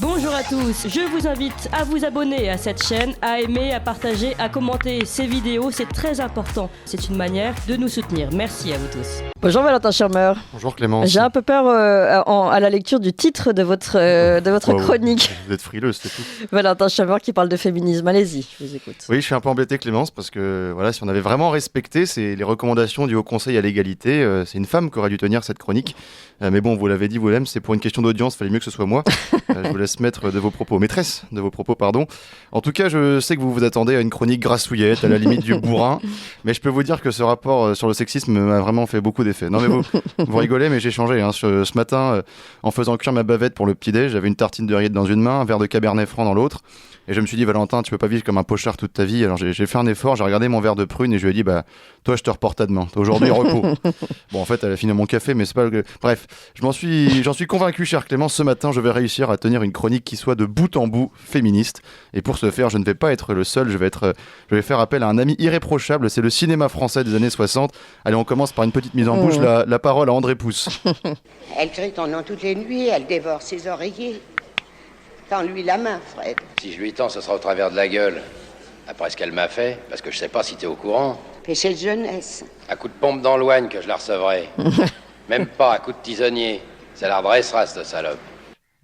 Bonjour à tous, je vous invite à vous abonner à cette chaîne, à aimer, à partager, à commenter ces vidéos, c'est très important. C'est une manière de nous soutenir. Merci à vous tous. Bonjour Valentin Schirmer. Bonjour Clémence. J'ai un peu peur à la lecture du titre de votre chronique. Vous êtes frileuse, c'est tout. Valentin Schirmer qui parle de féminisme, allez-y, je vous écoute. Oui, je suis un peu embêté Clémence parce que voilà, si on avait vraiment respecté les recommandations du Haut Conseil à l'égalité, c'est une femme qui aurait dû tenir cette chronique. Mais bon, vous l'avez dit vous-même, c'est pour une question d'audience, il fallait mieux que ce soit moi. Je vous laisse maître de vos propos, maîtresse de vos propos, pardon. En tout cas, je sais que vous vous attendez à une chronique grassouillette, à la limite du bourrin, mais je peux vous dire que ce rapport sur le sexisme m'a vraiment fait beaucoup d'effet. Non mais vous rigolez, mais j'ai changé. Hein. Ce matin, en faisant cuire ma bavette pour le petit-déj, j'avais une tartine de rillettes dans une main, un verre de Cabernet Franc dans l'autre. Et je me suis dit, Valentin, tu peux pas vivre comme un pochard toute ta vie. Alors j'ai fait un effort, j'ai regardé mon verre de prune et je lui ai dit, bah, toi, je te reporte à demain. Aujourd'hui, repos. Bon, en fait, elle a fini mon café, mais c'est pas le... Bref, j'en suis convaincu, cher Clément, ce matin, je vais réussir à tenir une chronique qui soit de bout en bout féministe. Et pour ce faire, je ne vais pas être le seul, je vais faire appel à un ami irréprochable, c'est le cinéma français des années 60. Allez, on commence par une petite mise en bouche, la parole à André Pousse. Elle crie ton nom toutes les nuits, elle dévore ses oreillers. Tends-lui la main, Fred. Si je lui tends, ce sera au travers de la gueule. Après ce qu'elle m'a fait, parce que je sais pas si t'es au courant. Péché de jeunesse. À coup de pompe dans l'oigne que je la recevrai. Même pas à coup de tisonnier. Ça la redressera, cette salope.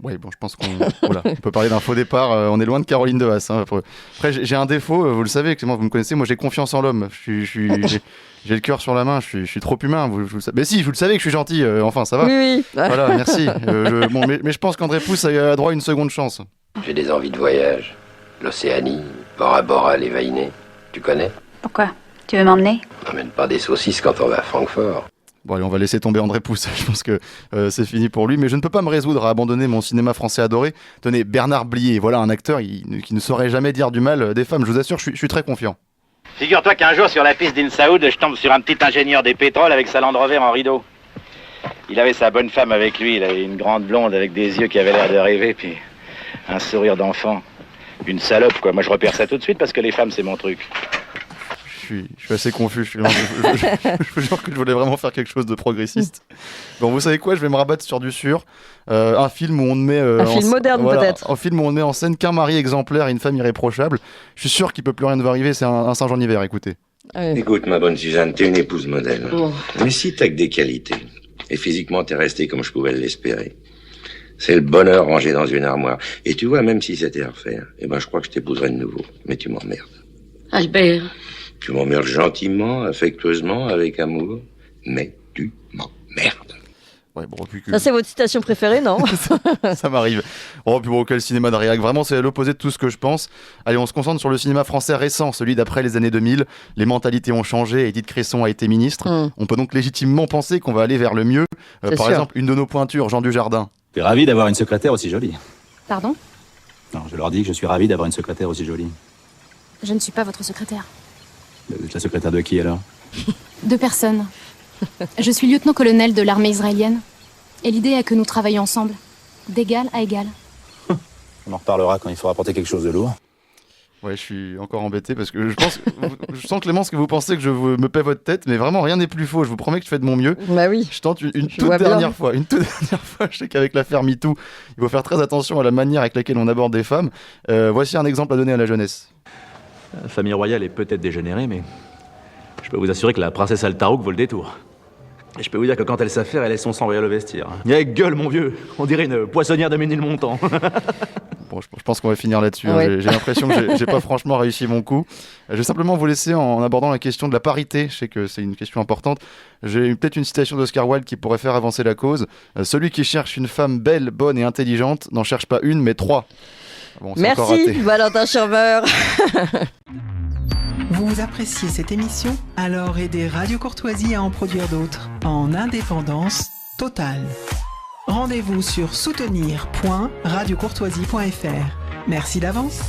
Oui, bon, je pense on peut parler d'un faux départ. On est loin de Caroline de Haas. Hein. Après, j'ai un défaut, vous le savez, Clément, vous me connaissez, moi j'ai confiance en l'homme. J'ai le cœur sur la main, je suis trop humain. Mais si, vous le savez que je suis gentil, enfin, ça va. Oui. Voilà, merci. Mais je pense qu'André Pousse a droit à une seconde chance. J'ai des envies de voyage. L'Océanie, Bora Bora, les Vainés. Tu connais? Pourquoi? Tu veux m'emmener? N'emmène pas des saucisses quand on va à Francfort. Bon allez, on va laisser tomber André Pousse, je pense que c'est fini pour lui, mais je ne peux pas me résoudre à abandonner mon cinéma français adoré. Tenez, Bernard Blier, voilà un acteur qui ne saurait jamais dire du mal des femmes, je vous assure, je suis très confiant. Figure-toi qu'un jour sur la piste d'Insaoud, je tombe sur un petit ingénieur des pétroles avec sa Land Rover en rideau. Il avait sa bonne femme avec lui, il avait une grande blonde avec des yeux qui avaient l'air de rêver, puis un sourire d'enfant. Une salope quoi, moi je repère ça tout de suite parce que les femmes c'est mon truc. Je suis assez confus. Je vous jure que je voulais vraiment faire quelque chose de progressiste. Bon, vous savez quoi? Je vais me rabattre sur du sûr. Un film où on ne met... un film moderne peut-être. Un film où on ne met en scène qu'un mari exemplaire et une femme irréprochable. Je suis sûr qu'il ne peut plus rien nous arriver. C'est un singe en hiver, écoutez. Écoute, ma bonne Suzanne, t'es une épouse modèle. Mais si t'as que des qualités, et physiquement t'es restée comme je pouvais l'espérer, c'est le bonheur rangé dans une armoire. Et tu vois, même si c'était à refaire, je crois que je t'épouserais de nouveau. Mais tu m'emmerdes. Albert. Tu m'emmerdes gentiment, affectueusement, avec amour, mais tu m'emmerdes. Ouais, bon, Ça, c'est votre citation préférée, non? Ça m'arrive. Oh, puis bon, quel cinéma de réac. Vraiment, c'est à l'opposé de tout ce que je pense. Allez, on se concentre sur le cinéma français récent, celui d'après les années 2000. Les mentalités ont changé, Edith Cresson a été ministre. On peut donc légitimement penser qu'on va aller vers le mieux. Par exemple, une de nos pointures, Jean Dujardin. Je suis ravi d'avoir une secrétaire aussi jolie. Pardon? Non, je leur dis que je suis ravi d'avoir une secrétaire aussi jolie. Je ne suis pas votre secrétaire. Vous êtes la secrétaire de qui, alors? Deux personnes. Je suis lieutenant-colonel de l'armée israélienne. Et l'idée est que nous travaillions ensemble, d'égal à égal. On en reparlera quand il faudra porter quelque chose de lourd. Ouais, je suis encore embêté parce que je sens, Clémence, que vous pensez que je me paie votre tête, mais vraiment rien n'est plus faux. Je vous promets que je fais de mon mieux. Bah oui. Je tente une toute dernière fois. Je sais qu'avec l'affaire MeToo, il faut faire très attention à la manière avec laquelle on aborde des femmes. Voici un exemple à donner à la jeunesse. La famille royale est peut-être dégénérée, mais je peux vous assurer que la princesse Altarouk vaut le détour. Et je peux vous dire que quand elle s'affaire, elle est son sang royal au vestiaire. Avec gueule, mon vieux. On dirait une poissonnière de Ménilmontant. Bon, je pense qu'on va finir là-dessus. Ouais. Hein. J'ai l'impression que j'ai pas franchement réussi mon coup. Je vais simplement vous laisser en abordant la question de la parité. Je sais que c'est une question importante. J'ai peut-être une citation d'Oscar Wilde qui pourrait faire avancer la cause. Celui qui cherche une femme belle, bonne et intelligente n'en cherche pas une, mais trois. Bon, merci, Valentin Schirmer. Vous appréciez cette émission? Alors aidez Radio Courtoisie à en produire d'autres, en indépendance totale. Rendez-vous sur soutenir.radiocourtoisie.fr. Merci d'avance.